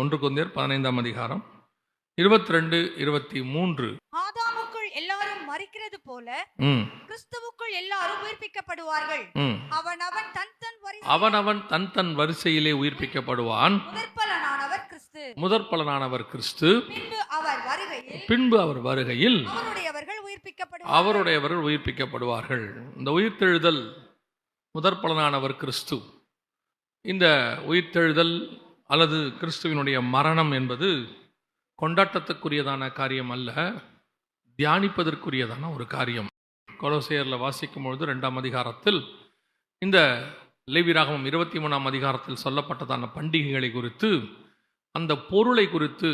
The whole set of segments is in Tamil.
1 கொரிந்தியர் 15ஆம் அதிகாரம் 22, 23. ஆதாமுக்குள் எல்லாரும் மரிக்கிறது போல கிறிஸ்துவுக்குள் எல்லாரும் உயிர்ப்பிக்கப்படுவார்கள். அவனவன் தன் வரிசையிலே உயிர்ப்பிக்கப்படுவான். முதற்பலனானவர் கிறிஸ்து. பின்பு அவர் வருகையில் அவருடையவர்கள் உயிர்ப்பிக்கப்படுவார்கள். இந்த உயிர்த்தெழுதல் முதற்பலனானவர் கிறிஸ்து. இந்த உயிர்த்தெழுதல் அல்லது கிறிஸ்துவினுடைய மரணம் என்பது கொண்டாட்டத்துக்குரியதான காரியம் அல்ல, தியானிப்பதற்குரியதான ஒரு காரியம். கொலோசையர்ல வாசிக்கும் பொழுது 2ஆம் அதிகாரத்தில் இந்த லேவியராகமம் 23ஆம் அதிகாரத்தில் சொல்லப்பட்டதான பண்டிகைகளை குறித்து, அந்த பொருளை குறித்து,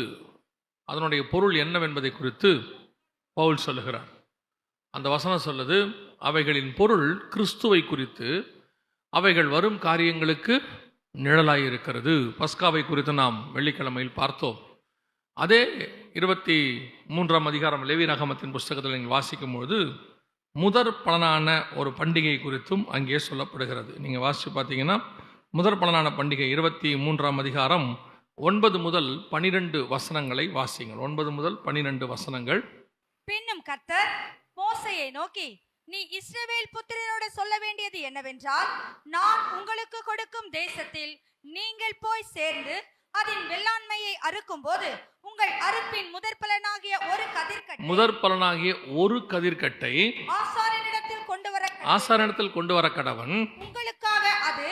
அதனுடைய பொருள் என்னவென்பதை குறித்து பவுல் சொல்லுகிறார். அந்த வசனம் சொல்லுது, அவைகளின் பொருள் கிறிஸ்துவை குறித்து, அவைகள் வரும் காரியங்களுக்கு நிழலாயிருக்கிறது. பஸ்காவை குறித்து நாம் வெள்ளிக்கிழமையில் பார்த்தோம். அதே 23ஆம் அதிகாரம் லேவியராகமத்தின் புஸ்தகத்தில் நீங்கள் வாசிக்கும் பொழுது முதற் பலனான ஒரு பண்டிகை குறித்தும் அங்கே சொல்லப்படுகிறது. நீங்கள் வாசித்து பார்த்தீங்கன்னா முதற் பலனான பண்டிகை 23ஆம் அதிகாரம் 9 முதல் 12 வசனங்களை வாசிங்கள். 9 முதல் 12 வசனங்கள். பின்னும் கர்த்தர் மோசேயை நோக்கி, நீ இஸ்ரவேல் புத்திரரோடு சொல்ல வேண்டியது என்னவென்றால், நான் உங்களுக்கு கொடுக்கும் தேசத்தில் நீங்கள் போய் சேர்ந்து அதன் வெள்ளாண்மையை அறுக்கும் போது உங்கள் அறுப்பின் முதற்பலனாகிய ஒரு கதிர்க்கட்டை ஆசாரியனிடத்தில் கொண்டு வர கடவன். உங்களுக்காக அது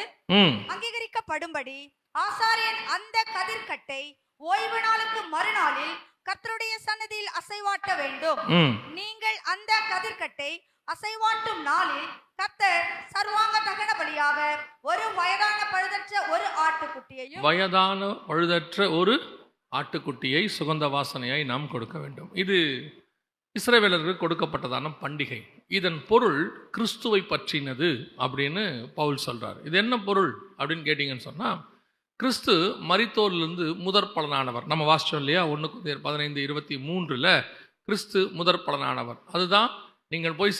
அங்கீகரிக்கப்படும்படி ஆசாரியன் அந்த கதிர்க்கட்டை ஓய்வு நாளுக்கு மறுநாளில் கர்த்தருடைய சன்னதியில் அசைவாட்ட வேண்டும். நீங்கள் அந்த கதிர்க்கட்டை அசைவாட்டும் நாளில் கர்த்தர் சர்வாங்க தகன பலியாக ஒரு வயதான பழுதற்ற ஒரு ஆட்டுக்குட்டியை சுகந்த வாசனையாய் நாம் கொடுக்க வேண்டும். இது இஸ்ரவேலர்களுக்கு கொடுக்கப்பட்டதான பண்டிகை. இதன் பொருள் கிறிஸ்துவை பற்றினது அப்படின்னு பவுல் சொல்றார். இது என்ன பொருள் அப்படின்னு கேட்டீங்கன்னு சொன்னா, கிறிஸ்து மரித்தோரிலிருந்து முதற் பலனானவர். நம்ம வாசிச்சோம் இல்லையா, 1 கொரிந்தியர் 15:23 கிறிஸ்து முதற் பலனானவர். அதுதான் நீங்கள் போய்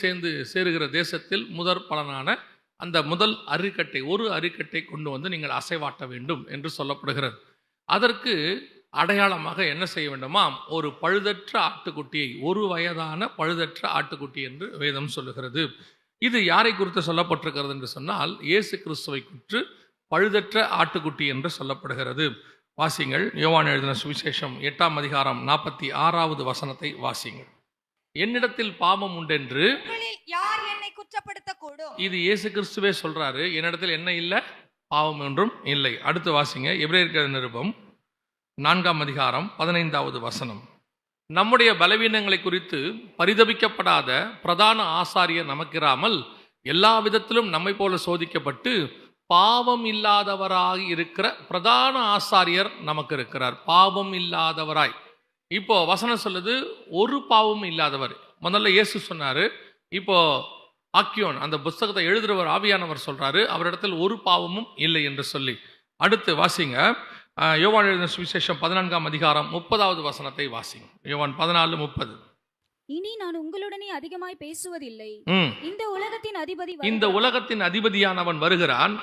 சேருகிற தேசத்தில் முதற் பலனான அந்த முதல் அரிக்கட்டை, ஒரு அரிக்கட்டை கொண்டு வந்து நீங்கள் அசைவாட்ட வேண்டும் என்று சொல்லப்படுகிறது. அதற்கு அடையாளமாக என்ன செய்ய வேண்டுமா, ஒரு பழுதற்ற ஆட்டுக்குட்டியை, ஒரு வயதான பழுதற்ற ஆட்டுக்குட்டி என்று வேதம் சொல்லுகிறது. இது யாரை குறித்து சொல்லப்பட்டிருக்கிறது என்று சொன்னால், இயேசு கிறிஸ்துவை குறித்து பழுதற்ற ஆட்டுக்குட்டி என்று சொல்லப்படுகிறது. வாசிங்கள், யோவான் எழுதின சுவிசேஷம் 8ஆம் அதிகாரம் 46வது வசனத்தை வாசிங்கள். என்னிடத்தில் பாவம் உண்டென்று யார் என்னை குற்றப்படுத்தக்கூடும்? இது இயேசு கிறிஸ்துவே சொல்றாரு, என்னிடத்தில் என்ன இல்லை, பாவம் ஒன்றும் இல்லை. அடுத்து வாசிங்க, எபிரேயர் நிருபம் 4ஆம் அதிகாரம் 15வது வசனம். நம்முடைய பலவீனங்களை குறித்து பரிதபிக்கப்படாத பிரதான ஆசாரியர் நமக்கிராமல் எல்லா விதத்திலும் நம்மை போல சோதிக்கப்பட்டு பாவம் இல்லாதவராய் இருக்கிற பிரதான ஆசாரியர் நமக்கு இருக்கிறார். பாவம் இல்லாதவராய். இப்போ வசனம் சொல்லுது, ஒரு பாவமும் இல்லாதவர். முதல்ல இயேசு சொன்னாரு, இப்போ ஆக்கியோன் அந்த புஸ்தகத்தை எழுதுறவர் ஆவியானவர் சொல்றாரு, அவரிடத்தில் ஒரு பாவமும் இல்லை என்று சொல்லி. அடுத்து வாசிங்க, யோவான் எழுதின சுவிசேஷம் 14ஆம் அதிகாரம் 30வது வசனத்தை வாசிங்க. யோவான் 14:30. இனி நான் உங்களுடனே அதிகமாய் பேசுவதில்லை, இந்த உலகத்தின் அதிபதியானவன் வருகிறான்,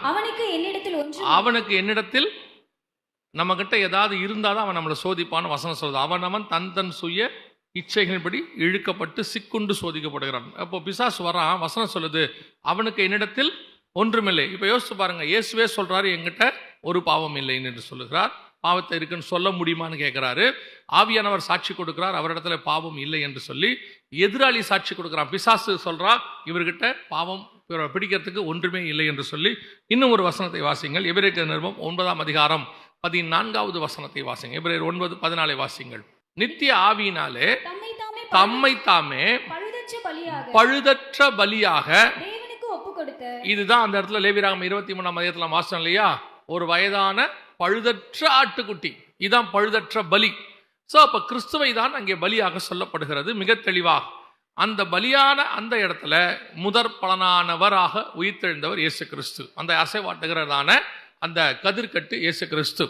அவனுக்கு என்னிடத்தில் நம்ம கிட்ட ஏதாவது இருந்தாதான் அவன் நம்மளை சோதிப்பான்னு வசனம் சொல்லுது. அவன் தன் சுய இச்சைகளின்படி இழுக்கப்பட்டு சிக்குண்டு சோதிக்கப்படுகிறான். அப்போ பிசாசு வரான், வசனம் சொல்லுது, அவனுக்கு என்னிடத்தில் ஒன்றுமில்லை. இப்போ யோசிச்சு பாருங்க, இயேசுவே சொல்றாரு, என்கிட்ட ஒரு பாவம் இல்லைன்னு என்று சொல்லுகிறார். பாவத்தை இருக்குன்னு சொல்ல முடியுமான்னு கேட்கிறாரு. ஆவியானவர் சாட்சி கொடுக்கிறார், அவரிடத்துல பாவம் இல்லை என்று சொல்லி. எதிராளி சாட்சி கொடுக்கிறான், பிசாசு சொல்றான், இவர்கிட்ட பாவம் பிடிக்கிறதுக்கு ஒன்றுமே இல்லை என்று சொல்லி. இன்னும் ஒரு வசனத்தை வாசிங்கள், எபிரேயர் நிருபம் 9ஆம் அதிகாரம் 14வது வசனத்தை வாசிங்க. எபிரேயர் 9:14 வாசிங்கள். நித்திய ஆவியினாலே தம்மை தாமே பழுதற்ற பலியாக, இதுதான் அந்த இடத்துல லேவியராகமம் 23ஆம் அதிகாரத்துல வாசனம் இல்லையா, ஒரு வயதான பழுதற்ற ஆட்டுக்குட்டி, இதான் பழுதற்ற பலி. சோ அப்ப கிறிஸ்துவை தான் அங்கே பலியாக சொல்லப்படுகிறது மிக தெளிவாக. அந்த பலியான அந்த இடத்துல முதற் பலனானவராக உயிர்த்தெழுந்தவர் இயேசு கிறிஸ்து. அந்த அசைவாட்டுகிறதான அந்த கதிர்கட்டு இயேசு கிறிஸ்து.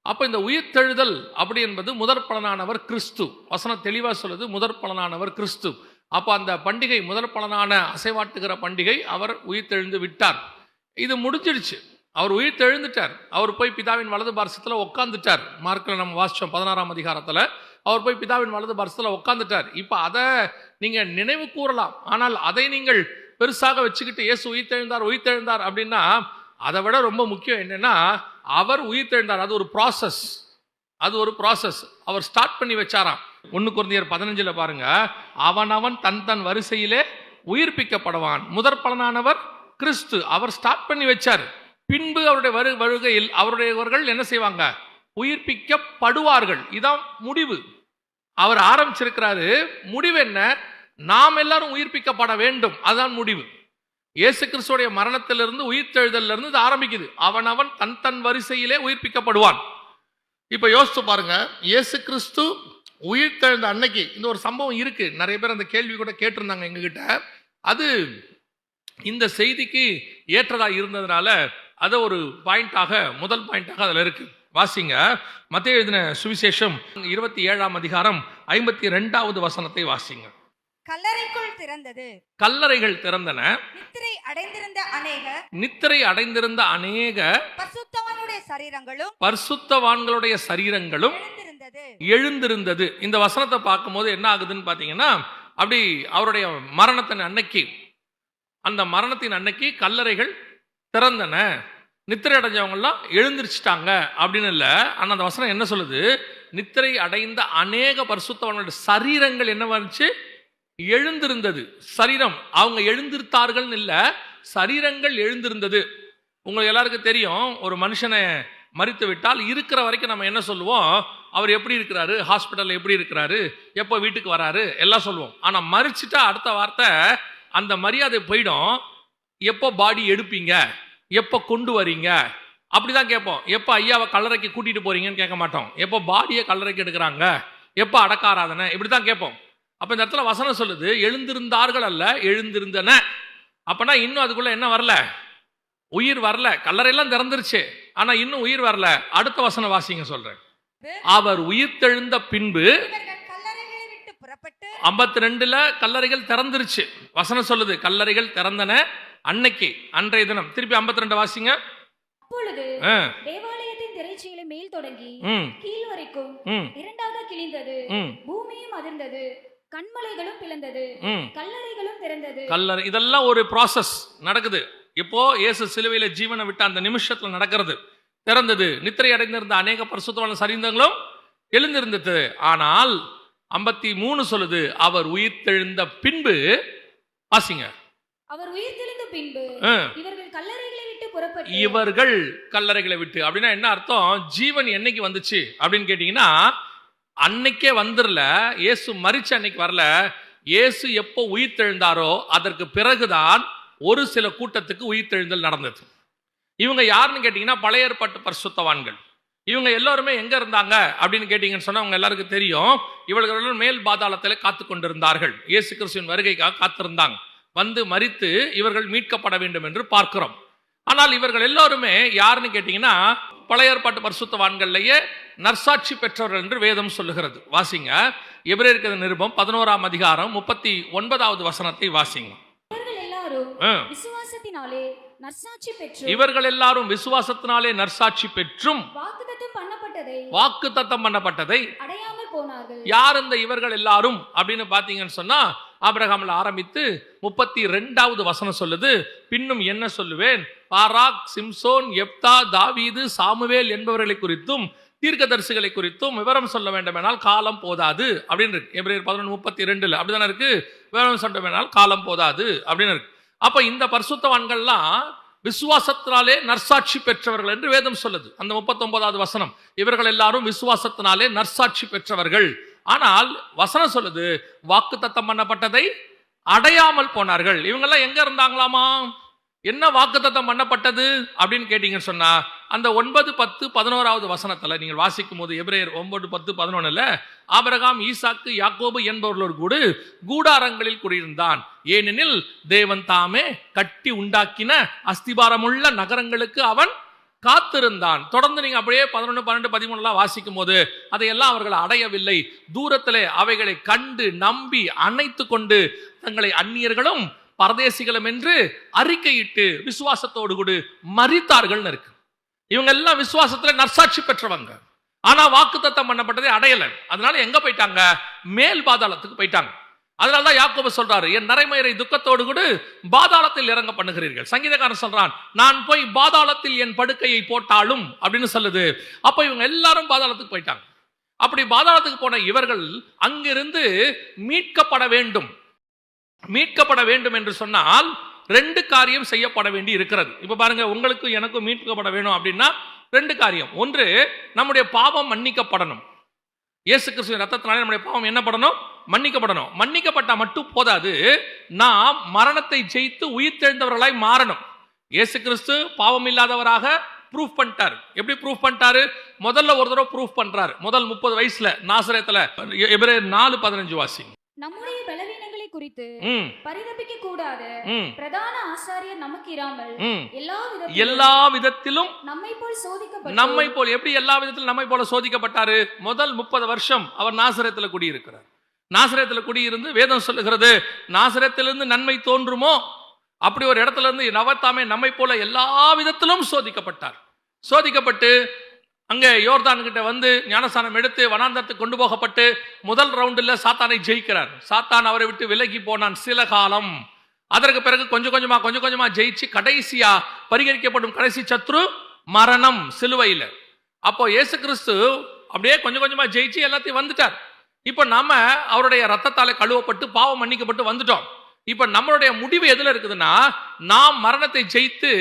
அப்ப இந்த உயிர்த்தெழுதல் அப்படி என்பது முதற் பலனானவர் கிறிஸ்து. வசனம் தெளிவா சொல்லுது, முதற் பலனானவர் கிறிஸ்து. அப்ப அந்த பண்டிகை, முதற் பலனான அசைவாட்டுகிற பண்டிகை, அவர் உயிர்த்தெழுந்து விட்டார். இது முடிஞ்சிடுச்சு. அவர் உயிர் தெழுந்துட்டார். அவர் போய் பிதாவின் வலது பார்சத்தில் உட்காந்துட்டார். மார்க்கில் நம்ம வாசிச்சோம் 16ஆம் அதிகாரத்தில். அவர் போய் பிதாவின் வலது பார்சத்தில் உட்காந்துட்டார். இப்போ அதை நீங்கள் நினைவு கூறலாம். ஆனால் அதை நீங்கள் பெருசாக வச்சுக்கிட்டு இயேசு உயிர் தெழுந்தார் அப்படின்னா அதை விட ரொம்ப முக்கியம் என்னன்னா அவர் உயிர் தெழுந்தார். அது ஒரு ப்ராசஸ். அவர் ஸ்டார்ட் பண்ணி வச்சாராம். 1 கொரிந்தியர் 15 பாருங்க, அவன் தன் வரிசையிலே உயிர்ப்பிக்கப்படுவான். முதற் பலனானவர் கிறிஸ்து. அவர் ஸ்டார்ட் பண்ணி வச்சார். பின்பு அவருடைய வருகையில் அவருடையவர்கள் என்ன செய்வாங்க? உயிர்ப்பிக்கப்படுவார்கள். இதான் முடிவு. அவர் ஆரம்பிச்சிருக்கிறாரு. முடிவு என்ன? நாம் எல்லாரும் உயிர்ப்பிக்கப்பட வேண்டும். அதுதான் முடிவு. இயேசு கிறிஸ்துடைய மரணத்திலிருந்து உயிர்த்தெழுதலிருந்து இது ஆரம்பிக்குது. அவன் தன் வரிசையிலே உயிர்ப்பிக்கப்படுவான். இப்ப யோசிச்சு பாருங்க, இயேசு கிறிஸ்து உயிர்த்தெழுந்த அன்னைக்கு இந்த ஒரு சம்பவம் இருக்கு. நிறைய பேர் அந்த கேள்வி கூட கேட்டிருந்தாங்க எங்ககிட்ட. அது இந்த செய்திக்கு ஏற்றதா இருந்ததுனால அதை ஒரு முதல் பாயிண்டாக அதில் இருக்கு. வாசிங்க, மத்தேயு எழுதின சுவிசேஷம் 27ஆம் அதிகாரம் 52வது வசனத்தை வாசிங்க. கல்லறைகள் திறந்தன, நித்திரை அடைந்திருந்த அநேக பரிசுத்தவான்களுடைய சரீரங்களும் எழுந்திருந்தது. இந்த வசனத்தை பார்க்கும்போது என்ன ஆகுதுன்னு பார்த்தீங்கன்னா, அப்படி அவருடைய அந்த மரணத்தின் அன்னைக்கு கல்லறைகள் திறந்தன, நித்திரை அடைஞ்சவங்கலாம் எழுந்திருச்சிட்டாங்க அப்படின்னு இல்லை. ஆனால் அந்த வசனம் என்ன சொல்லுது? நித்திரை அடைந்த அநேக பரிசுத்தவான்களுடைய சரீரங்கள் என்ன வந்துச்சு? எழுந்திருந்தது. சரீரம் அவங்க எழுந்திருத்தார்கள் இல்லை, சரீரங்கள் எழுந்திருந்தது. உங்களுக்கு எல்லாருக்கும் தெரியும், ஒரு மனுஷனை மரித்து விட்டால் இருக்கிற வரைக்கும் நம்ம என்ன சொல்லுவோம்? அவர் எப்படி இருக்கிறாரு, ஹாஸ்பிட்டலில் எப்படி இருக்கிறாரு, எப்போ வீட்டுக்கு வராரு எல்லாம் சொல்லுவோம். ஆனால் மரிச்சிட்டா அடுத்த வார்த்தை அந்த மரியாதை போயிடும். எப்போ பாடி எடுப்பீங்க, எப்போ கொண்டு வரீங்க அப்படிதான் கேட்போம். எப்போ ஐயாவை கல்லறைக்கு கூட்டிட்டு போறீங்கன்னு கேட்க மாட்டோம். எப்போ பாடியை கல்லறைக்கு எடுக்கிறாங்க, எப்போ அடக்காராதனை, இப்படிதான் கேட்போம். அப்ப இந்த இடத்துல வசனம் சொல்லுது எழுந்திருந்தார்கள் அல்ல, எழுந்திருந்தன. அப்பனா இன்னும் அதுக்குள்ள என்ன வரல? உயிர் வரல. கல்லறையெல்லாம் திறந்துருச்சு, ஆனா இன்னும் உயிர் வரல. அடுத்த வசனம் வாசிங்க சொல்றேன். அவர் உயிர்த்தெழுந்த பின்பு 52ல கல்லறைகள் திறந்துருச்சு. வசனம் சொல்லுது கல்லறைகள் திறந்தன அன்றைய தினம். திருப்பி 52 வாசிங்க. அப்பொழுது தேவாலயத்தின் திரைச்சீலை மேல் தொடங்கி கீழ் வரைக்கும் இரண்டாக கிழிந்தது, பூமியும் அதிர்ந்தது, கண்மலைகளும் பிளந்தது, கல்லறைகளும் திறந்தது. கல்லறை இதெல்லாம் ஒரு ப்ராசஸ் நடக்குது. இப்போ இயேசு சிலுவையில ஜீவனை விட்ட அந்த நிமிஷத்துல நடக்கிறது. திறந்தது, நித்திரை அடைந்திருந்த அநேக பரிசுத்தவான்கள் சரீரங்களும் எழுந்திருந்தது. ஆனால் 53 சொல்லுது அவர் உயிர்த்தெழுந்த பின்பு. வாசிங்க. அவர் உயிர்த்தெழுந்த பின்பு இவர்கள் கல்லறைகளை விட்டு அப்படின்னா என்ன அர்த்தம்? ஜீவன் என்னைக்கு வந்துச்சு அப்படின்னு கேட்டீங்கன்னா, அன்னைக்கே வந்துடல. இயேசு மரிச்ச அன்னைக்கு வரல. இயேசு எப்போ உயிர்த்தெழுந்தாரோ அதற்கு பிறகுதான் ஒரு சில கூட்டத்துக்கு உயிர்த்தெழுந்தல் நடந்தது. இவங்க யாருன்னு கேட்டீங்கன்னா பழைய ஏற்பாட்டு பரிசுத்தவான்கள். இவங்க எல்லாருமே எங்க இருந்தாங்க அப்படின்னு கேட்டீங்கன்னு சொன்னா அவங்க எல்லாருக்கும் தெரியும். இவர்கள் மேல் பாதாளத்தில் காத்து கொண்டிருந்தார்கள். இயேசு கிறிஸ்துவின் வருகைக்காக காத்திருந்தாங்க. வந்து மரித்து இவர்கள் மீட்கப்பட வேண்டும் என்று பார்க்கிறோம். ஆனால் இவர்கள் எல்லாருமே யாருன்னு கேட்டீங்கன்னா பழைய ஏற்பாட்டு பரிசுத்தவான்கள்லயே நற்சாட்சி பெற்றவர்கள் என்று வேதம் சொல்லுகிறது. வாசிங்க, எபிரேயருக்கு நிருபம் 11ஆம் அதிகாரம் 39வது வசனத்தை வாசிங்க. இவர்கள் எல்லாரும் விசுவாசத்தினாலே நற்சாட்சி பெற்றும் வாக்குத்தத்தம் பண்ணப்பட்டதை அடையாமல் போனார்கள். யார் இந்த இவர்கள் எல்லாரும் அப்படின்னு பாத்தீங்கன்னு சொன்னா, ஆபிரகாம்ல ஆரம்பித்து 32வது வசனம் சொல்லுது, பின்னும் என்ன சொல்லுவேன், பாராக், சிம்சோன், எப்தா, தாவீது, சாமுவேல் என்பவர்களை குறித்தும் தீர்க்கதரிசிகளை குறித்தும் விவரம் சொல்ல வேண்டும் என்றால் காலம் போதாது அப்படின்னு இருக்கு. எபிரேயர் 11:32 அப்படிதானே இருக்கு. விவரம் சொல்ல வேண்டால் காலம் போதாது அப்படின்னு இருக்கு. அப்ப இந்த பரிசுத்தவான்கள்லாம் விசுவாசத்தினாலே நற்சாட்சி பெற்றவர்கள் என்று வேதம் சொல்லுது. அந்த 39வது வசனம், இவர்கள் எல்லாரும் விசுவாசத்தினாலே நற்சாட்சி பெற்றவர்கள். ஆனால் வசனம் சொல்லுது வாக்குத்தத்தம் பண்ணப்பட்டதை அடையாமல் போனார்கள். இவங்கெல்லாம் எங்க இருந்தாங்களாமா? என்ன வாக்குத்தத்தம் பண்ணப்பட்டது அப்படின்னு கேட்டீங்கன்னு சொன்னா, அந்த 9, 10, 11வது வசனத்துல நீங்கள் வாசிக்கும் போது எபிரேயர் 9, 10, 11 ஆபிரகாம், ஈசாக்கு, யாக்கோபு என்பவர்களோடு கூட கூடாரங்களில் குடியிருந்தான். ஏனெனில் தேவன் தாமே கட்டி உண்டாக்கின அஸ்திபாரமுள்ள நகரங்களுக்கு அவன் காத்திருந்தான். தொடர்ந்து நீங்க அப்படியே 11, 12, 13 வாசிக்கும் போது அதையெல்லாம் அவர்கள் அடையவில்லை. தூரத்திலே அவைகளை கண்டு நம்பி அணைத்து கொண்டு தங்களை அந்நியர்களும் பரதேசிகளும் என்று அறிக்கையிட்டு விசுவாசத்தோடு கூட மரித்தார்கள் இருக்கு. இவங்க எல்லாம் விசுவாசத்துல நற்சாட்சி பெற்றவங்க. ஆனா வாக்குத்தத்தம் பண்ணப்பட்டதை அடையல. அதனால எங்க போயிட்டாங்க? மேல் பாதாளத்துக்கு போயிட்டாங்க. அதனாலதான் யாக்கோபு சொல்றாரு, என் நரைமயிரை துக்கத்தோடு கூட பாதாளத்தில் இறங்க பண்ணுகிறீர்கள். சங்கீதக்காரன் சொல்றான், நான் போய் பாதாளத்தில் என் படுக்கையை போட்டாலும் அப்படின்னு சொல்லுது. அப்ப இவங்க எல்லாரும் பாதாளத்துக்கு போயிட்டாங்க. அப்படி பாதாளத்துக்கு போன இவர்கள் அங்கிருந்து மீட்கப்பட வேண்டும். மீட்கப்பட வேண்டும் என்று சொன்னால் 2 காரியம் செய்யப்பட வேண்டி இருக்கிறது. இப்ப பாருங்க, உங்களுக்கும் எனக்கும் மீட்கப்பட வேணும் அப்படின்னா 2 காரியம். ஒன்று, நம்முடைய பாவம் மன்னிக்கப்படணும். இயேசு கிறிஸ்துவின் ரத்தத்தினாலே நம்முடைய பாவம் என்ன படணும்? மன்னிக்கப்படணும். மன்னிக்கப்பட்டா மட்டும் போதாது, நாம் மரணத்தை ஜெயித்து உயிர் தெழுந்தவர்களாய் மாறணும். இயேசு கிறிஸ்து பாவம் இல்லாதவராக ப்ரூஃப் பண்ணிட்டாரு. எப்படி ப்ரூஃப் பண்ணிட்டாரு? முதல்ல ஒரு தடவை ப்ரூஃப் பண்றாரு. முதல் 30 வயசுல நாசரேத்துல. எபிரேயர் 4:15 வாசி. நம்முடைய பலவீனங்களை குறித்து பரிதபிக்க கூடாது. பிரதான ஆசாரியர் நமக்கு இராமல் எல்லா விதத்திலும் நம்மை போல். எப்படி எல்லா விதத்திலும் நம்மை போல சோதிக்கப்பட்டாரு? முதல் 30 வருஷம் அவர் நாசரேத்துல குடியிருக்கிறார். நாசரேத்துல குடியிருந்து வேதம் சொல்லுகிறது, நாசரேத்திலிருந்து நன்மை தோன்றுமோ அப்படி ஒரு இடத்துல இருந்து நவத்தாமே நம்மை போல எல்லா விதத்திலும் சோதிக்கப்பட்டார். சோதிக்கப்பட்டு அங்க யோர்தான் கிட்ட வந்து ஞானஸ்நானம் எடுத்து வனாந்தரத்துக்கு கொண்டு போகப்பட்டு முதல் ரவுண்டில் சாத்தானை ஜெயிக்கிறார். சாத்தான் அவரை விட்டு விலகி போனான் சில காலம். அதற்கு பிறகு கொஞ்சம் கொஞ்சமா ஜெயிச்சு கடைசியா பரிகரிக்கப்படும் கடைசி சத்ரு மரணம் சிலுவையில். அப்போ இயேசு கிறிஸ்து அப்படியே கொஞ்சம் கொஞ்சமா ஜெயிச்சு எல்லாத்தையும் வந்துட்டார். இப்ப நாம அவருடைய ரத்தத்தாலே கழுவப்பட்டு பாவம் மன்னிக்கப்பட்டு வந்துட்டோம். இப்ப நம்மளுடைய முடிவு எதுல இருக்குதுன்னா, நாம் மரணத்தை ஜெயித்து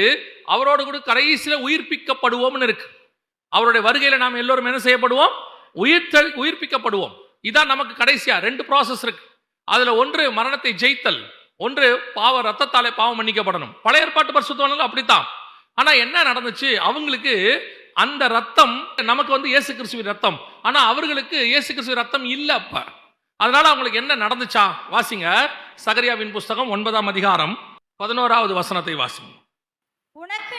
அவரோடு கூட கடைசியில உயிர்ப்பிக்கப்படுவோம்னு இருக்கு. அவருடைய வருகையில நாம் எல்லோரும் என்ன செய்யப்படுவோம்? உயிர்ப்பிக்கப்படுவோம். இதான் நமக்கு கடைசியா 2 ப்ராசஸ் இருக்கு. அதுல ஒன்று மரணத்தை ஜெயித்தல், ஒன்று ரத்தத்தாலே பாவம் மன்னிக்கப்படணும். பழைய ஏற்பாட்டு பரிசுத்தவான்கள் அப்படித்தான். ஆனா என்ன நடந்துச்சு? அவங்களுக்கு அந்த ரத்தம், நமக்கு வந்து இயேசு கிறிஸ்துவின் ரத்தம், ஆனா அவர்களுக்கு இயேசு கிறிஸ்துவின் ரத்தம் இல்ல. அப்ப அதனால அவங்களுக்கு என்ன நடந்துச்சா? வாசிங்க, சகரியாவின் புஸ்தகம் 9ஆம் அதிகாரம் 11வது வசனத்தை வாசிங்க. உனக்கு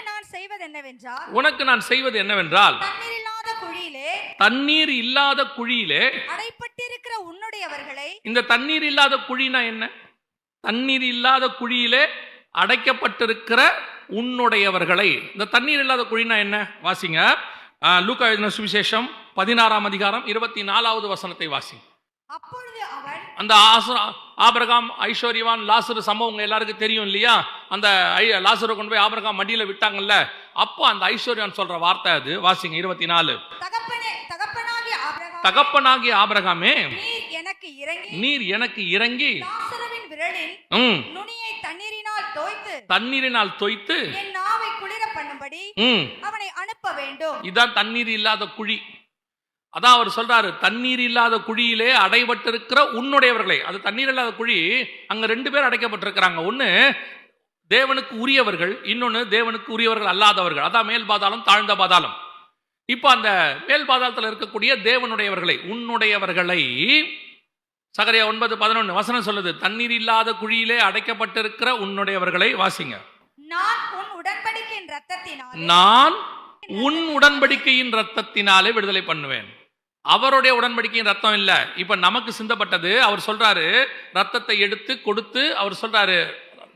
நான் செய்வது என்னவென்றால் தண்ணீர் இல்லாத குழியிலே அடைப்பட்டிருக்கிற உன்னுடையவர்களை. இந்த தண்ணீர் இல்லாத குழினா என்ன? தண்ணீர் இல்லாத குழியிலே அடைக்கப்பட்டிருக்கிற உன்னுடையவர்களை. இந்த தண்ணீர் இல்லாத குழினா என்ன? வாசிங்க, லூக்கா எழுதின சுவிசேஷம் 16ஆம் அதிகாரம் 24வது வசனத்தை வாசிங்க. அப்பொழுது அவர், அந்த ஆபிரகாம், ஐஸ்வர்யவான், லாசரு சம்பவம் எல்லாருக்கும் தெரியும் இல்லையா? அந்த லாசரை கொண்டு போய் ஆபிரகாம் மடியில விட்டாங்கல்ல, அப்போ அந்த ஐஸ்வர்யான் சொல்ற வார்த்தை அது. வாசிங்க 24. தகப்பனாகிய ஆபிரகாமே, நீர் எனக்கு இறங்கி நுனியை தண்ணீரினால் தோய்த்து என் நாவை குளிர பண்ணும்படி அவனை அனுப்ப வேண்டும். இதான் தண்ணீர் இல்லாத குழி. அதான் அவர் சொல்றாரு, தண்ணீர் இல்லாத குழியிலே அடைபட்டிருக்கிற உன்னுடையவர்களை. அது தண்ணீர் இல்லாத குழி, அங்க 2 பேர் அடைக்கப்பட்டிருக்கிறாங்க. ஒன்னு தேவனுக்கு உரியவர்கள், இன்னொன்னு தேவனுக்கு உரியவர்கள் அல்லாதவர்கள். அதான் மேல் பாதாளம், தாழ்ந்த பாதாளம். இப்ப அந்த மேல் பாதாளத்தில் இருக்கக்கூடிய தேவனுடையவர்களை, உன்னுடையவர்களை, சகரியா 9:11 வசனம் சொல்லுது, தண்ணீர் இல்லாத குழியிலே அடைக்கப்பட்டிருக்கிற உன்னுடையவர்களை. வாசிங்க. நான் உன் உடன்படிக்கையின் ரத்தத்தினாலே விடுதலை பண்ணுவேன். அவருடைய உடன்படிக்கையின் ரத்தம் இல்ல, இப்ப நமக்கு சிந்தப்பட்டது. அவர் சொல்றாரு, ரத்தத்தை எடுத்து கொடுத்து, அவர் சொல்றாரு,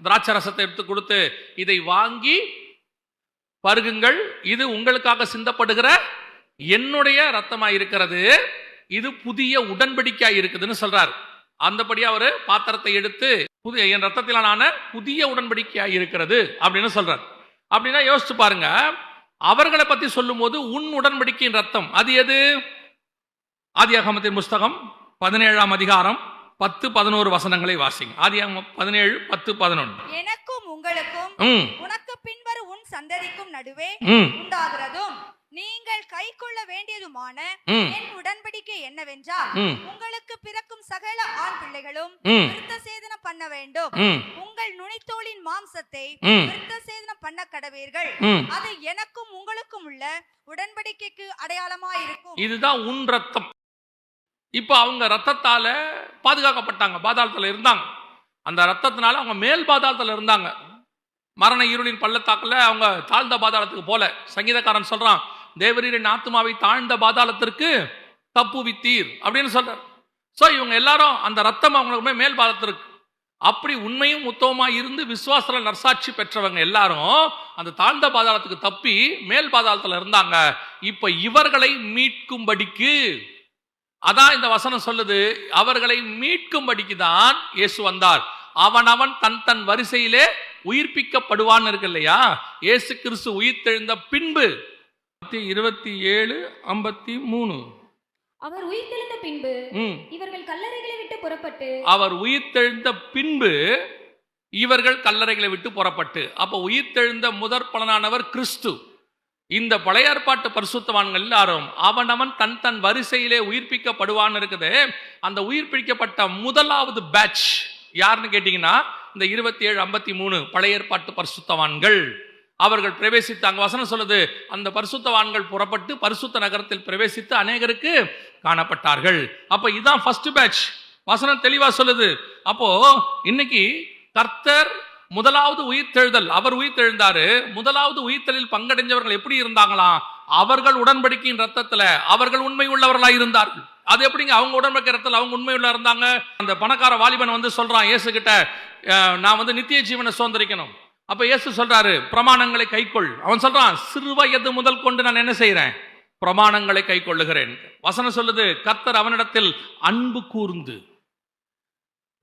திராட்சை ரசத்தை எடுத்து கொடுத்து, இதை வாங்கி பருகுங்கள், இது உங்களுக்காக சிந்தப்படுகிற என்னுடைய ரத்தமாய் இருக்கிறது, இது புதிய உடன்படிக்கையாய் இருக்குதுன்னு சொல்றாரு. அந்தபடியா அவரு பாத்திரத்தை எடுத்து, என் ரத்தத்திலான புதிய உடன்படிக்கையாய் இருக்கிறது அப்படின்னு சொல்றாரு. அப்படின்னா யோசிச்சு பாருங்க, அவர்களை பத்தி சொல்லும் போது உன் உடன்படிக்கையின் ரத்தம் அது எது? ஆதியாகமத்தின் புஸ்தகம் 17ஆம் அதிகாரம் 10-11 வசனங்களை வாசிங்க. ஆதியாகமம் 17, 10, 11. எனக்கும் உங்களுக்கும் உனக்கு பின்வரும் உன் சந்ததிக்கும் நடுவே உண்டாகிறதும் நீங்கள் கைக்கொள்ள வேண்டியதுமான என் உடன்படிக்கை என்னவென்றால், உங்களுக்கு பிறக்கும் சகல ஆண் பிள்ளைகளும் விருத்த சேதனம் பண்ண வேண்டும். உங்கள் நுனித்தோலின் மாம்சத்தை விருத்த சேதனம் பண்ண கடவீர்கள். அது எனக்கும் உங்களுக்கும் உள்ள உடன்படிக்கைக்கு அடையாளமாயிருக்கும். இதுதான் உன் ரத்தம். இப்ப அவங்க ரத்தத்தால பாதுகாக்கப்பட்டாங்க, பாதாளத்துல இருந்தாங்க. அந்த ரத்தத்தினால அவங்க மேல் பாதாளத்துல இருந்தாங்க. மரண இருளின் பள்ளத்தாக்குல அவங்க தாழ்ந்த பாதாளத்துக்கு போல. சங்கீதக்காரன் சொல்றான், தேவரீரின் ஆத்துமாவை தாழ்ந்த பாதாளத்திற்கு தப்புவித்தீர் அப்படின்னு சொல்றார். சோ இவங்க எல்லாரும் அந்த ரத்தம் அவங்களுக்கு மேல் பாதாளத்திற்கு. அப்படி உண்மையும் உத்தமமா இருந்து விசுவாசத்துல நற்சாட்சி பெற்றவங்க எல்லாரும் அந்த தாழ்ந்த பாதாளத்துக்கு தப்பி மேல் பாதாளத்துல இருந்தாங்க. இப்ப இவர்களை மீட்கும்படிக்கு, அதான் இந்த வசனம் சொல்லுது, அவர்களை மீட்கும்படிக்கு தான் இயேசு வந்தார். அவனவன் தன் தன் வரிசையிலே உயிர்ப்பிக்கப்படுவான்னு இருக்கு இல்லையா? இயேசு கிறிஸ்து உயிர்த்தெழுந்த பின்பு 27:53 அவர் உயிர்த்தெழுந்த பின்பு இவர்கள் கல்லறைகளை விட்டு புறப்பட்டு, அவர் உயிர்த்தெழுந்த பின்பு இவர்கள் கல்லறைகளை விட்டு புறப்பட்டு. அப்ப உயிர்த்தெழுந்த முதற் பலனானவர் கிறிஸ்து. இந்த பழைய ஏற்பாட்டு பரிசுத்தவான்கள் எல்லாரும் அவனவன் தன் தன் வரிசையிலே உயிர்ப்பிக்கப்படுவான்னு இருக்குது. அந்த உயிர்ப்பிக்கப்பட்ட முதலாவது பேட்ச் யாருன்னு கேட்டீங்கன்னா இந்த 27:53 பழைய ஏற்பாட்டு பரிசுத்தவான்கள். அவர்கள் பிரவேசித்தாங்க. வசனம் சொல்லுது, அந்த பரிசுத்தவான்கள் புறப்பட்டு பரிசுத்த நகரத்தில் பிரவேசித்து அநேகருக்கு காணப்பட்டார்கள். அப்ப இதான் ஃபர்ஸ்ட் பேட்ச். வசனம் தெளிவா சொல்லுது. அப்போ இன்னைக்கு கர்த்தர் முதலாவது உயிர்த்தெழுதல், அவர் உயிர்த்தெழுந்தாரு. முதலாவது உயிர்த்தெழில் பங்கடைஞ்சவர்கள் எப்படி இருந்தாங்களாம்? அவர்கள் உடன்படிக்கையின் ரத்தத்துல அவர்கள் உண்மை உள்ளவர்களாக இருந்தார்கள். அது எப்படிங்க அவங்க உடன்படிக்கை ரத்தத்தில் அவங்க உண்மை உள்ள இருந்தாங்க? அந்த பணக்கார வாலிபன் வந்து சொல்றான் இயேசு கிட்ட, நான் வந்து நித்திய ஜீவனை சுதந்திரிக்கணும். அப்ப இயேசு சொல்றாரு, பிரமாணங்களை கைக்கொள். அவன் சொல்றான், சிறு வயது முதல் கொண்டு நான் என்ன செய்யறேன்? பிரமாணங்களை கை கொள்ளுகிறேன். வசனம் சொல்லுது, கர்த்தர் அவனிடத்தில் அன்பு கூர்ந்து.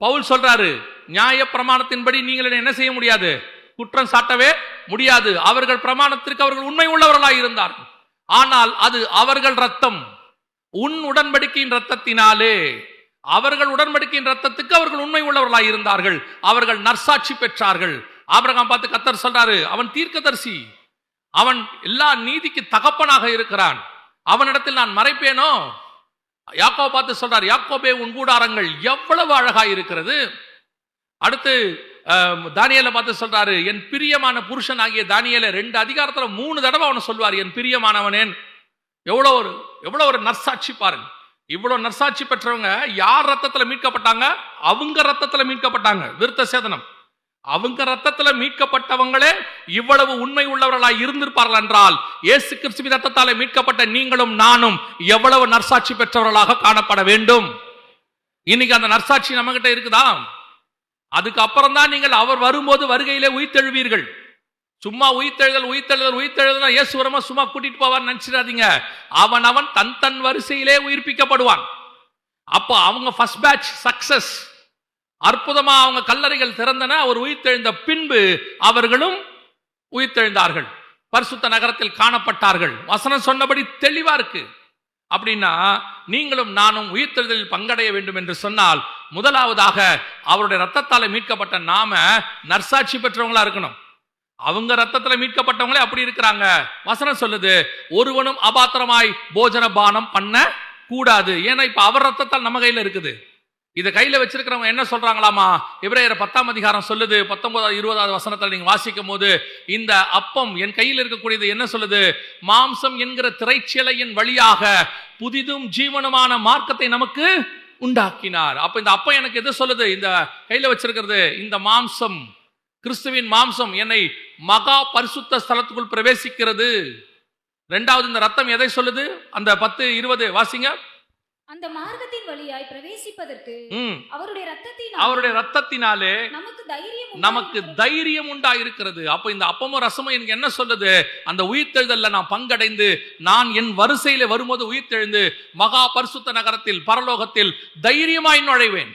பவுல் சொல்றாரு, நியாய பிரமாணத்தின்படி நீங்கள் என்ன செய்ய முடியாது? குற்றம் சாட்டவே முடியாது. அவர்கள் பிரமாணத்திற்கு அவர்கள் உண்மை உள்ளவர்களாய் இருந்தார்கள். ஆனால் அது அவர்கள் ரத்தம், உன் உடன்படிக்கையின் ரத்தத்தினாலே. அவர்கள் உடன்படிக்கையின் ரத்தத்துக்கு அவர்கள் உண்மை உள்ளவர்களாய் இருந்தார்கள். அவர்கள் நற்சாட்சி பெற்றார்கள். ஆபிரகாம் பார்த்து கர்த்தர் சொல்றாரு, அவன் தீர்க்கதரிசி, அவன் எல்லா நீதிக்கு தகப்பனாக இருக்கிறான், அவனிடத்தில் நான் மறைப்பேனோ? யாக்கோபை பார்த்து சொல்றார், யாக்கோபே உன் கூடாரங்கள் எவ்வளவு அழகா இருக்கிறது. அடுத்து தானியேலை பார்த்து சொல்றாரு, என் பிரியமான புருஷன் ஆகிய தானியேலை 2 அதிகாரத்துல 3 தடவை அவனை சொல்வார், என் பிரியமானவனேன். எவ்வளவு ஒரு நற்சாட்சி பாருங்க. இவ்வளவு நற்சாட்சி பெற்றவங்க யார் ரத்தத்துல மீட்கப்பட்டாங்க? அவங்க ரத்தத்துல மீட்கப்பட்டாங்க. விருத்த சேதனம். அவங்க ரத்தத்துல மீட்கப்பட்டவங்களே இவ்வளவு உண்மை உள்ளவர்களாய் இருந்திருப்பார்கள் என்றால், இயேசு கிறிஸ்துவின் ரத்தத்தாலே மீட்கப்பட்ட நீங்களும் நானும் எவ்வளவு நற்சாட்சி பெற்றவர்களாக காணப்பட வேண்டும். இன்னைக்கு அந்த நற்சாட்சி நம்ம கிட்ட இருக்குதா? அதுக்கு அப்புறம் தான் நீங்கள் அவர் வரும்போது வருகையிலே உயிர்த்தெழுவீர்கள். சும்மா உயிர்த்தெழுதல் இயேசு வரமா சும்மா கூட்டிட்டு போவார் நினைச்சிடாதீங்க. அவன் தன் தன் வரிசையிலே உயிர்ப்பிக்கப்படுவான். அப்போ அவங்க ஃபர்ஸ்ட் பேட்ச் சக்சஸ். அற்புதமா அவங்க கல்லறைகள் திறந்தன. அவர் உயிர்த்தெழுந்த பின்பு அவர்களும் உயிர்த்தெழுந்தார்கள், பரிசுத்த நகரத்தில் காணப்பட்டார்கள். வசனம் சொன்னபடி தெளிவா இருக்கு. அப்படின்னா நீங்களும் நானும் உயிர்த்தெழுதலில் பங்கடைய வேண்டும் என்று சொன்னால், முதலாவதாக அவருடைய ரத்தத்தால மீட்கப்பட்ட நாம நற்சாட்சி பெற்றவங்களா இருக்கணும். அவங்க ரத்தத்துல மீட்கப்பட்டவங்களே அப்படி இருக்கிறாங்க. வசனம் சொல்லுது, ஒருவனும் அபாத்திரமாய் போஜன பானம் பண்ண கூடாது. ஏன்னா இப்ப அவர் ரத்தத்தால் நம்ம கையில இருக்குது. இதை கையில வச்சிருக்கிறவங்க என்ன சொல்றாங்களாமா? எபிரேயர் 10ஆம் அதிகாரம் சொல்லுது, 19, 20 வசனத்தில் நீங்க வாசிக்கும் போது, இந்த அப்பம் என் கையில் இருக்கக்கூடியது என்ன சொல்லுது? மாம்சம் என்கிற திரைச்சீலையின் வழியாக புதிதும் ஜீவனுமான மார்க்கத்தை நமக்கு உண்டாக்கினார். அப்ப இந்த அப்பம் எனக்கு எது சொல்லுது? இந்த கையில வச்சிருக்கிறது இந்த மாம்சம், கிறிஸ்துவின் மாம்சம் என்னை மகா பரிசுத்த ஸ்தலத்துக்குள் பிரவேசிக்கிறது. இரண்டாவது இந்த ரத்தம் எதை சொல்லுது? அந்த 10, 20 வாசிங்க. அந்த மார்க்கத்தின் வழியாய் பிரவேசிப்பதற்கு அவருடைய ரத்தத்தினாலே நமக்கு தைரியம் உண்டாயிருக்கிறது. அப்ப இந்த அப்பமும் ரசமும் எனக்கு என்ன சொல்லுது? அந்த உயிர்த்தெழுதல்ல நான் பங்கடைந்து, நான் என் வரிசையில வரும்போது உயிர்த்தெழுந்து மகா பரிசுத்த நகரத்தில் பரலோகத்தில் தைரியமாய் நுழைவேன்.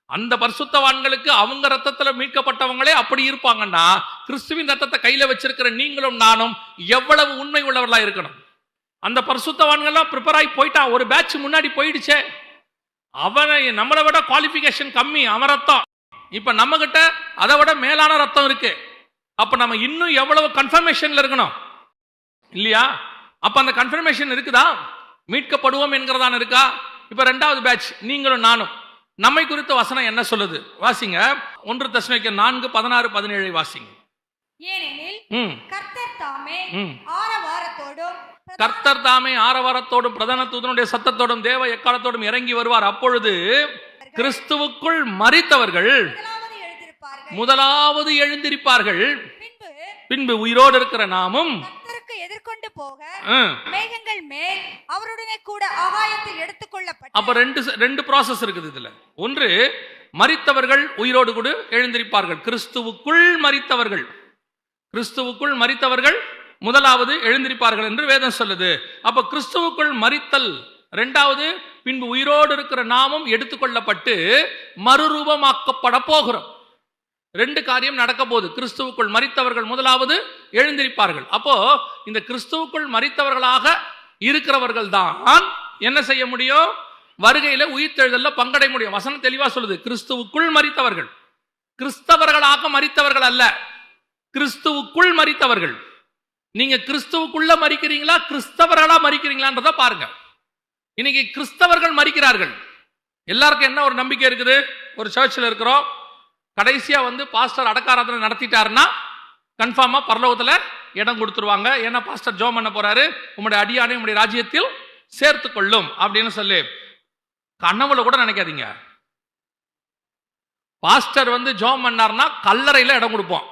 அந்த பரிசுத்தவான்களுக்கு அவங்க ரத்தத்துல மீட்கப்பட்டவங்களே அப்படி இருப்பாங்கன்னா, கிறிஸ்துவின் ரத்தத்தை கையில வச்சிருக்கிற நீங்களும் நானும் எவ்வளவு உண்மை உள்ளவர்களா இருக்கணும். அந்த பரிசுத்தவான்கள்லாம் ப்ரிப்பேர் ஆகி போயிட்டான், ஒரு பேட்ச் முன்னாடி போயிடுச்சே. அவனை நம்மளை விட குவாலிஃபிகேஷன் கம்மி, அவன் ரத்தம். இப்ப நம்ம கிட்ட அதை விட மேலான ரத்தம் இருக்கு. அப்ப நம்ம இன்னும் எவ்வளவு கன்ஃபர்மேஷன்ல இருக்கணும் இல்லையா? அப்ப அந்த கன்ஃபர்மேஷன் இருக்குதா? மீட்கப்படுவோம் என்கிறதான இருக்கா? இப்ப 2வது பேட்ச் நீங்களும் நானும். நம்மை குறித்த வசனம் என்ன சொல்லுது? வாசிங்க. 1 தெசலோனிக்கேயர் 4, 16, 17 வாசிங்க. ஏனெனில் கர்த்தர் தாமே ஆரவாரத்தோடும் பிரதான தூதனுடைய சத்தத்தோடும் தேவ எக்காலத்தோடும் இறங்கி வருவார். அப்பொழுது கிறிஸ்துவுக்குள் மரித்தவர்கள் முதலாவது எழுந்திருப்பார்கள். பின்பு உயிரோடு இருக்கிற நாமும் எதிர்கொண்டு போக மேகங்கள் மேல் அவருடனே கூட ஆகாயத்தில் எடுத்துக்கொள்ளப்பட்டு. அப்ப ரெண்டு ப்ராசஸ் இருக்குது இதுல. ஒன்று, மரித்தவர்கள் உயிரோடு கூட எழுந்திருப்பார்கள். கிறிஸ்துவுக்குள் மரித்தவர்கள், கிறிஸ்துவுக்குள் மரித்தவர்கள் முதலாவது எழுந்திருப்பார்கள் என்று வேதம் சொல்லுது. அப்ப கிறிஸ்துவுக்குள் மரித்தல் இரண்டாவது, பின்பு உயிரோடு இருக்கிற நாமும் எடுத்துக்கொள்ளப்பட்டு மறுரூபமாக்கப்பட போகிறோம். ரெண்டு காரியம் நடக்க போகுது. கிறிஸ்துவுக்குள் மரித்தவர்கள் முதலாவது எழுந்திருப்பார்கள். அப்போ இந்த கிறிஸ்துவுக்குள் மரித்தவர்களாக இருக்கிறவர்கள் தான் என்ன செய்ய முடியும்? வருகையில உயிர்த்தெழுதல்ல பங்கடைய முடியும். வசனம் தெளிவா சொல்லுது, கிறிஸ்துவுக்குள் மரித்தவர்கள், கிறிஸ்தவர்களாக மரித்தவர்கள் அல்ல, கிறிஸ்துவுக்குள் மரித்தவர்கள். நீங்க கிறிஸ்துவுக்குள்ள மரிக்கிறீங்களா, கிறிஸ்தவர்களா மரிக்கிறீங்களான்றத பாருங்க. இன்னைக்கு கிறிஸ்தவர்கள் மரிக்கிறார்கள். எல்லாருக்கும் என்ன ஒரு நம்பிக்கை இருக்குது? ஒரு சர்ச்சில் இருக்கிறோம், கடைசியா பாஸ்டர் அடக்காராதனை நடத்திட்டாருன்னா கன்ஃபார்மா பரலோகத்துல இடம் கொடுத்துருவாங்க. ஏன்னா பாஸ்டர் ஜோம் பண்ண போறாரு, உங்களுடைய அடியானை உங்களுடைய ராஜ்யத்தில் சேர்த்து கொள்ளும் அப்படின்னு சொல்லி கனவுல கூட நினைக்காதீங்க. பாஸ்டர் ஜோம் பண்ணார்னா கல்லறையில இடம் கொடுப்போம்.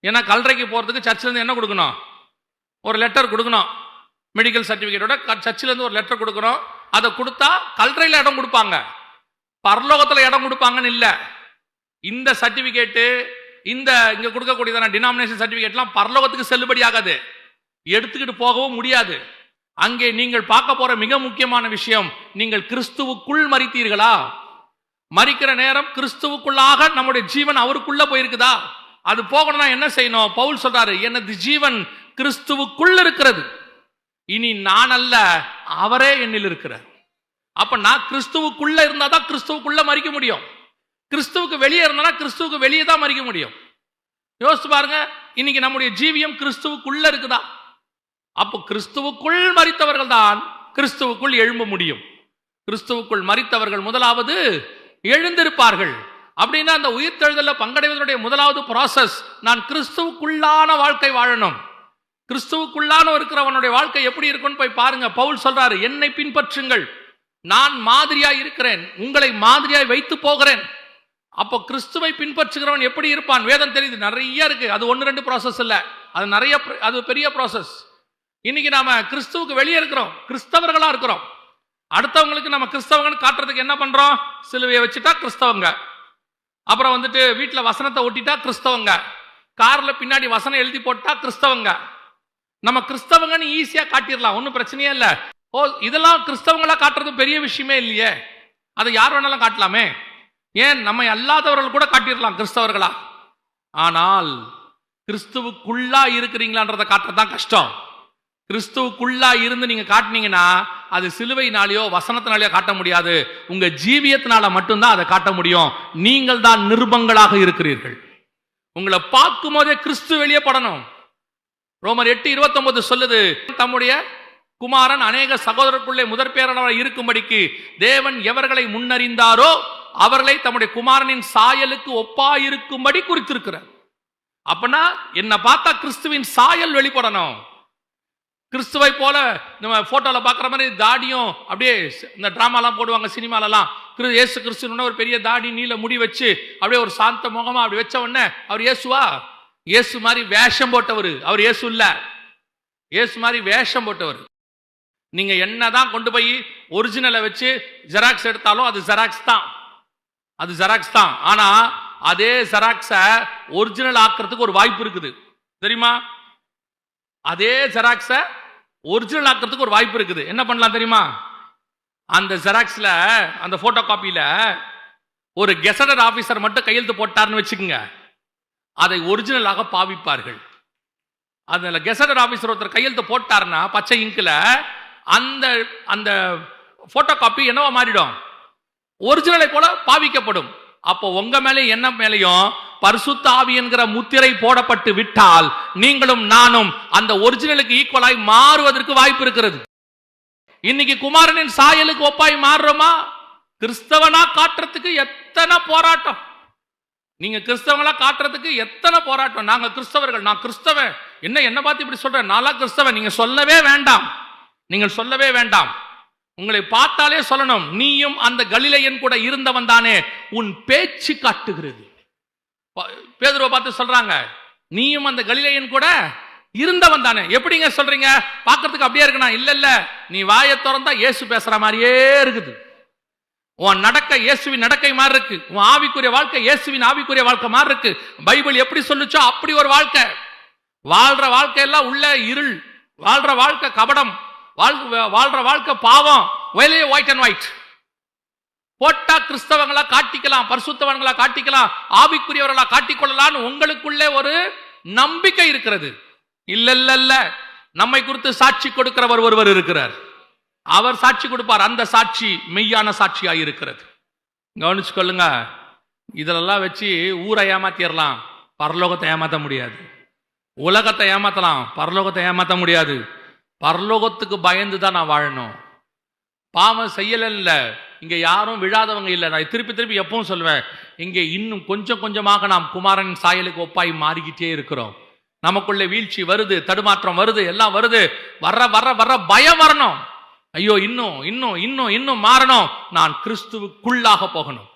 ஏன்னா கல்லறைக்கு போறதுக்கு சர்ச்சில் இருந்து என்ன கொடுக்கணும்? ஒரு லெட்டர் கொடுக்கணும், மெடிக்கல் சர்டிபிகேட்டோட சர்ச்சில் இருந்து ஒரு லெட்டர் கொடுக்கணும். அதை கொடுத்தா கல்லறையில இடம் கொடுப்பாங்க, பரலோகத்துல இடம் கொடுப்பாங்கன்னு இல்ல. இந்த சர்டிபிகேட்டு, இந்த இங்க கொடுக்கக்கூடியதான டினாமினேஷன் சர்டிபிகேட்லாம் பரலோகத்துக்கு செல்லுபடி ஆகாது, எடுத்துக்கிட்டு போகவும் முடியாது. அங்கே நீங்கள் பார்க்க போற மிக முக்கியமான விஷயம், நீங்கள் கிறிஸ்துவுக்குள் மரித்தீர்களா? மரிக்கிற நேரம் கிறிஸ்துவுக்குள்ளாக நம்முடைய ஜீவன் அவருக்குள்ள போயிருக்குதா? அது போகணும்னா என்ன செய்யணும்? பவுல் சொல்றாரு, எனது ஜீவன் கிறிஸ்துவுக்குள் இருக்கிறது, இனி நான் அல்ல அவரே என்னில் இருக்கிறார். அப்ப நான் கிறிஸ்துவுக்குள்ள இருந்தாதான் கிறிஸ்துவுக்குள்ள மரிக்க முடியும். கிறிஸ்துவுக்கு வெளியே இருந்தா கிறிஸ்துவுக்கு வெளியே தான் மரிக்க முடியும். யோசிச்சு பாருங்க, இன்னைக்கு நம்முடைய ஜீவியம் கிறிஸ்துவுக்குள்ள இருக்குதா? அப்போ கிறிஸ்துவுக்குள் மரித்தவர்கள் தான் கிறிஸ்துவுக்குள் எழும்ப முடியும். கிறிஸ்துவுக்குள் மரித்தவர்கள் முதலாவது எழுந்திருப்பார்கள். அப்படின்னா அந்த உயிர்த்தெழுதல்ல பங்கடைவதனுடைய முதலாவது ப்ராசஸ், நான் கிறிஸ்துவுக்குள்ளான வாழ்க்கை வாழணும். கிறிஸ்துவுக்குள்ளான இருக்கிறவனுடைய வாழ்க்கை எப்படி இருக்குன்னு போய் பாருங்க. பவுல் சொல்றாரு, என்னை பின்பற்றுங்கள், நான் மாதிரியாய் இருக்கிறேன், உங்களை மாதிரியாய் வைத்து போகிறேன். அப்போ கிறிஸ்துவை பின்பற்றுகிறவன் எப்படி இருப்பான்? வேதம் தெரியுது, நிறைய இருக்கு. அது ஒன்று ரெண்டு ப்ராசஸ் இல்ல, அது நிறைய, அது பெரிய ப்ராசஸ். இன்னைக்கு நாம கிறிஸ்துவுக்கு வெளியே இருக்கிறோம், கிறிஸ்தவர்களா இருக்கிறோம். அடுத்தவங்களுக்கு நம்ம கிறிஸ்தவங்கன்னு காட்டுறதுக்கு என்ன பண்றோம்? சிலுவையை வச்சுட்டா கிறிஸ்தவங்க, அப்புறம் வீட்டுல வசனத்தை ஒட்டிட்டா கிறிஸ்தவங்க, கார்ல பின்னாடி வசனம் எழுதி போட்டா கிறிஸ்தவங்க. நம்ம கிறிஸ்தவங்கன்னு ஈஸியா காட்டிடலாம், ஒன்றும் பிரச்சனையே இல்லை. ஓ, இதெல்லாம் கிறிஸ்தவங்களா காட்டுறது பெரிய விஷயமே இல்லையே, அதை யார் வேணாலும் காட்டலாமே. ஏன் நம்ம அல்லாதவர்கள் கூட காட்டிடலாம் கிறிஸ்தவர்களா. ஆனால் கிறிஸ்துவுக்குள்ளா இருக்கிறீங்களான்றதை காட்டுறதுதான் கஷ்டம். கிறிஸ்துவுக்குள்ளா இருந்து நீங்க காட்டினீங்கன்னா அது சிலுவையினாலேயோ வசனத்தினாலேயோ காட்ட முடியாது, உங்க ஜீவியத்தினால மட்டும்தான் அதை காட்ட முடியும். நீங்கள் தான் நிருபங்களாக இருக்கிறீர்கள். உங்களை பார்க்கும் போதே கிறிஸ்து வெளியே படணும். ரோமர் 8:29 சொல்லுது, தம்முடைய குமாரன் அநேக சகோதரருக்குள்ளே முதற் பேரானவராய் இருக்கும்படிக்கு தேவன் எவர்களை முன்னறிந்தாரோ அவர்களை தம்முடைய குமாரனின் சாயலுக்கு ஒப்பாயிருக்கும்படி குறித்திருக்கிறார். அப்பனா என்ன பார்த்தா கிறிஸ்துவின் சாயல் வெளிப்படணும். கிறிஸ்துவை போல நம்ம போட்டோல பாக்குற மாதிரி தாடியும், அப்படியே இந்த டிராமாலாம் போடுவாங்க சினிமாலலாம், இயேசு கிறிஸ்துன்னு ஒரு பெரிய தாடி நீல முடி வச்சு அப்படியே ஒரு சாந்த முகமா அப்படி வச்ச உடனே அவர் இயேசுவா? இயேசு மாதிரி வேஷம் போட்டவர் அவர் இயேசு இல்ல. இயேசு மாதிரி வேஷம் போட்டவர். நீங்க என்னதான் கொண்டு போய் ஒரிஜினலை வச்சு ஜெராக்ஸ் எடுத்தாலும் அது ஜெராக்ஸ் தான், அது ஜெராக்ஸ் தான். ஆனா அதே ஜெராக்ஸை ஒரிஜினல் ஆக்குறதுக்கு ஒரு வாய்ப்பு இருக்குது தெரியுமா? அதே ஜெராக்ஸை ஒரிஜினல் ஆக்குறதுக்கு ஒரு வாய்ப்பு இருக்குது. என்ன பண்ணலாம் தெரியுமா? அந்த ஜெராக்ஸ்ல, அந்த போட்டோ காப்பியில ஒரு கெசடட் ஆபீசர் மட்டும் கையெழுத்து போட்டார்னு வச்சுக்கோங்க, அதை ஒரிஜினலாக பாவிப்பார்கள். அதுல கெசடட் ஆபீசர் ஒருத்தர் கையெழுத்து போட்டார்னா பச்சை இங்கில அந்த அந்த போட்டோ காப்பி என்னவா மாறிடும்? ஒரிஜினலை போல பாவிக்கப்படும். அப்போ உங்க மேலே என்ன மேலையும் பரிசுத்த ஆவி என்கிற முத்திரை போடப்பட்டு விட்டால் நீங்களும் நானும் அந்த ஒரிஜினலுக்கு ஈக்குவலாய் மாறுவதற்கு வாய்ப்பு இருக்கிறது. இன்னைக்கு குமாரனின் சாயலுக்கு ஒப்பாய் மாறுறோமா? கிறிஸ்தவனா காட்டுறதுக்கு எத்தனை போராட்டம். நீங்க கிறிஸ்தவங்களா காட்டுறதுக்கு எத்தனை போராட்டம். நாங்க கிறிஸ்தவர்கள், நான் கிறிஸ்தவன், என்ன பார்த்து இப்படி சொல்றேன், நாளா கிறிஸ்தவன். நீங்க சொல்லவே வேண்டாம், நீங்கள் சொல்லவே வேண்டாம். உங்களை பார்த்தாலே சொல்லணும், நீயும் அந்த கலிலேயன் கூட இருந்தவன் தானே, உன் பேச்சு காட்டுகிறது. பேதுருவை பார்த்து சொல்றாங்க, நீயும் அந்த கலிலேயன் கூட இருந்தவன் தானே. எப்படிங்க சொல்றீங்க? பார்க்கறதுக்கு அப்படியே இருக்குண்ணா. இல்ல இல்ல, நீ வாயை திறந்தா இயேசு பேசுற மாதிரியே இருக்குது. உன் நடக்க இயேசுவின் நடக்கை மாதிரி இருக்கு, உன் ஆவிக்குரிய வாழ்க்கை இயேசுவின் ஆவிக்குரிய வாழ்க்கை மாதிரி இருக்கு. பைபிள் எப்படி சொல்லுச்சோ அப்படி ஒரு வாழ்க்கை. வாழ்ற வாழ்க்கையெல்லாம் உள்ள இருள், வாழ்ற வாழ்க்கை கபடம், வாழ்ற வாழ்க்கை பாவம். ஒயிட் அண்ட் ஒயிட் போட்டா கிறிஸ்தவங்களா காட்டிக்கலாம், பரிசுத்தவங்களா காட்டிக்கலாம், ஆவிக்குரியவர்களா காட்டிக்கொள்ளலாம். உங்களுக்குள்ளே ஒரு நம்பிக்கை இருக்கிறது. இல்ல இல்ல இல்ல, நம்மை குறித்து சாட்சி கொடுக்கிறவர் ஒருவர் இருக்கிறார். அவர் சாட்சி கொடுப்பார். அந்த சாட்சி மெய்யான சாட்சியாக இருக்கிறது. கவனிச்சு கொள்ளுங்க. இதெல்லாம் வச்சு ஊரை ஏமாத்திடலாம், பரலோகத்தை ஏமாற்ற முடியாது. உலகத்தை ஏமாத்தலாம், பரலோகத்தை ஏமாற்ற முடியாது. பரலோகத்துக்கு பயந்து தான் நான் வாழணும். பாவம் செய்யல, இங்க யாரும் விழாதவங்க இல்லை. நான் திருப்பி திருப்பி எப்பவும் சொல்லுவேன், இங்கே இன்னும் கொஞ்சம் கொஞ்சமாக நாம் குமாரன் சாயலுக்கு ஒப்பாய் மாறிக்கிட்டே இருக்கிறோம். நமக்குள்ளே வீழ்ச்சி வருது, தடுமாற்றம் வருது, எல்லாம் வருது. வர்ற வர்ற வர்ற பயம் வரணும். ஐயோ இன்னும் இன்னும் இன்னும் இன்னும் மாறணும், நான் கிறிஸ்துவுக்குள்ளாக போகணும்.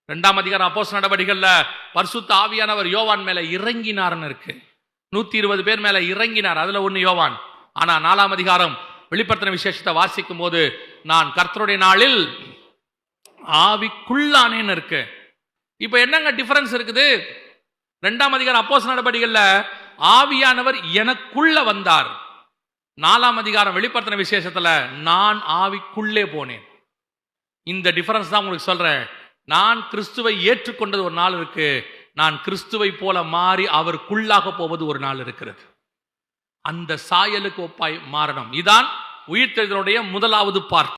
2ஆம் அதிகாரம் அப்போஸ்தலர் நடவடிக்கைகள்ல பரிசுத்த ஆவியானவர் யோவான் மேல இறங்கினார்னு இருக்கு. 120 பேர் மேல இறங்கினார், அதுல ஒண்ணு யோவான். ஆனா 4ஆம் அதிகாரம் வெளிப்படுத்தின விசேஷத்தை வாசிக்கும் போது, நான் கர்த்தருடைய நாளில் ஆவிக்குள்ளானேன்னு இருக்கு. இப்ப என்னங்க டிஃபரன்ஸ் இருக்குது? 2ஆம் அதிகாரம் அப்போஸ்தலர் நடவடிக்கைகள்ல ஆவியானவர் எனக்குள்ள வந்தார். 4ஆம் அதிகாரம் வெளிப்படுத்தின விசேஷத்துல நான் ஆவிக்குள்ளே போனேன். இந்த டிஃபரன்ஸ் தான் உங்களுக்கு சொல்றேன். நான் கிறிஸ்துவை ஏற்றுக்கொண்டது ஒரு நாள் இருக்கு, நான் கிறிஸ்துவை போல மாறி அவருக்குள்ளாக போவது ஒரு நாள் இருக்கிறது. அந்த சாயலுக்கு ஒப்பாய் மாறணும். இதான் உயிர்த்தெழுதலுடைய முதலாவது பார்ட்.